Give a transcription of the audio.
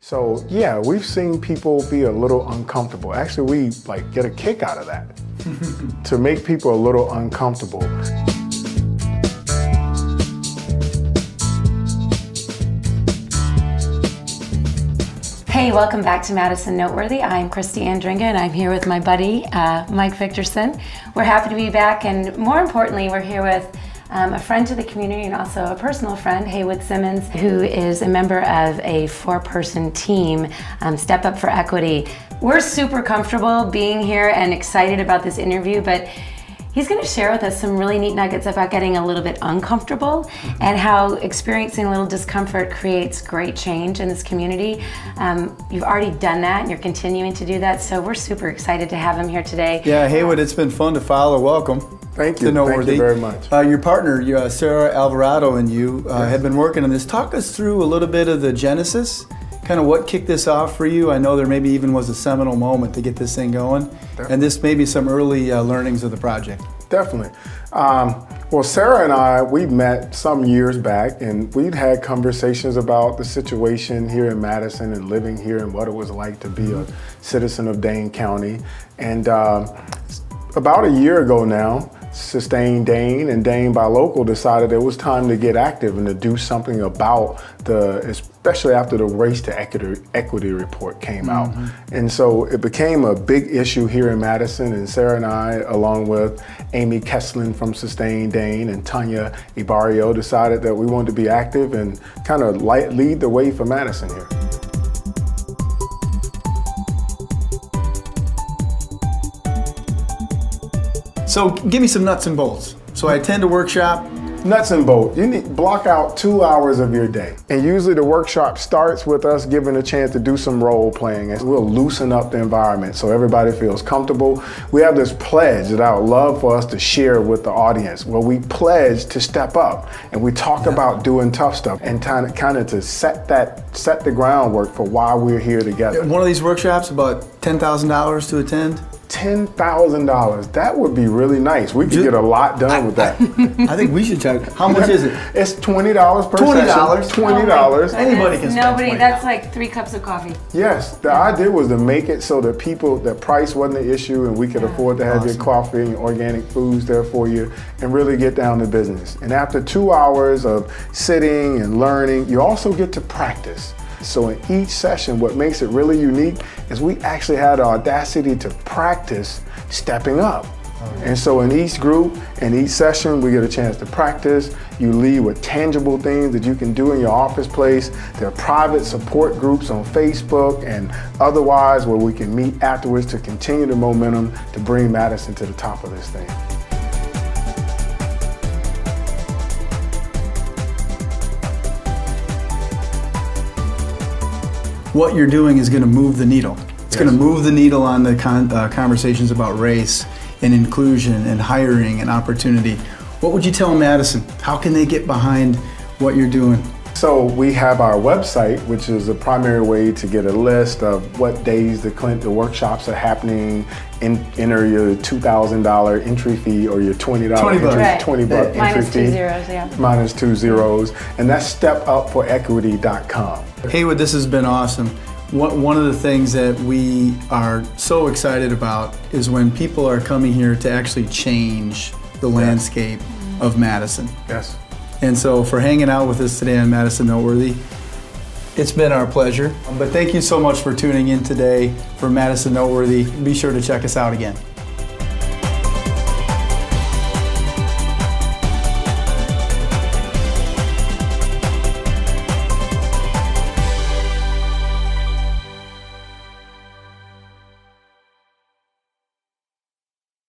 So yeah, we've seen people be a little uncomfortable. Actually, we get a kick out of that. To make people a little uncomfortable. Hey, welcome back to Madison Noteworthy. I'm Christi Andringa, and I'm here with my buddy, Mike Victorson. We're happy to be back, and more importantly, we're here with a friend to the community and also a personal friend, Haywood Simmons, who is a member of a 4-person team, Step Up for Equity. We're super comfortable being here and excited about this interview, but he's going to share with us some really neat nuggets about getting a little bit uncomfortable and how experiencing a little discomfort creates great change in this community. You've already done that and you're continuing to do that, so we're super excited to have him here today. Yeah, Haywood, it's been fun to follow. Welcome. Thank you. Thank you very much. Your partner, Sarah Alvarado, and you have been working on this. Talk us through a little bit of the genesis, kind of what kicked this off for you. I know there maybe even was a seminal moment to get this thing going. Definitely. And this may be some early learnings of the project. Definitely. Well, Sarah and I, we met some years back, and we'd had conversations about the situation here in Madison and living here and what it was like to be a citizen of Dane County. And about a year ago now, Sustain Dane and Dane by Local decided it was time to get active and to do something about especially after the Race to Equity report came out. And so it became a big issue here in Madison, and Sarah and I, along with Amy Kesslin from Sustain Dane and Tanya Ibarrio, decided that we wanted to be active and kind of lead the way for Madison here. So give me some nuts and bolts. So I attend a workshop. Nuts and bolts. You need to block out 2 hours of your day. And usually the workshop starts with us giving a chance to do some role playing, and we'll loosen up the environment so everybody feels comfortable. We have this pledge that I would love for us to share with the audience, where we pledge to step up and we talk about doing tough stuff and kind of to set the groundwork for why we're here together. One of these workshops, about $10,000 to attend. $10,000. That would be really nice. We could get a lot done with that. I think we should check. How much is it? It's $20 per session. $20. Anybody can spend Nobody, $20. that's like 3 cups of coffee. Yes, the idea was to make it so that the price wasn't an issue and we could afford to have your coffee and organic foods there for you and really get down to business. And after 2 hours of sitting and learning, you also get to practice. So in each session, what makes it really unique is we actually had the audacity to practice stepping up. And so in each group and each session, we get a chance to practice. You lead with tangible things that you can do in your office place. There are private support groups on Facebook and otherwise where we can meet afterwards to continue the momentum to bring Madison to the top of this thing. What you're doing is going to move the needle. It's going to move the needle on the conversations about race and inclusion and hiring and opportunity. What would you tell Madison? How can they get behind what you're doing? So we have our website, which is a primary way to get a list of what days the workshops are happening. Enter your $2,000 entry fee or your $20 $20 entry fee. Minus 2 zeros, yeah. Minus 2 zeros. And that's stepupforequity.com. Haywood, this has been awesome. One of the things that we are so excited about is when people are coming here to actually change the landscape of Madison. Yes. And so for hanging out with us today on Madison Noteworthy, it's been our pleasure. But thank you so much for tuning in today for Madison Noteworthy. Be sure to check us out again.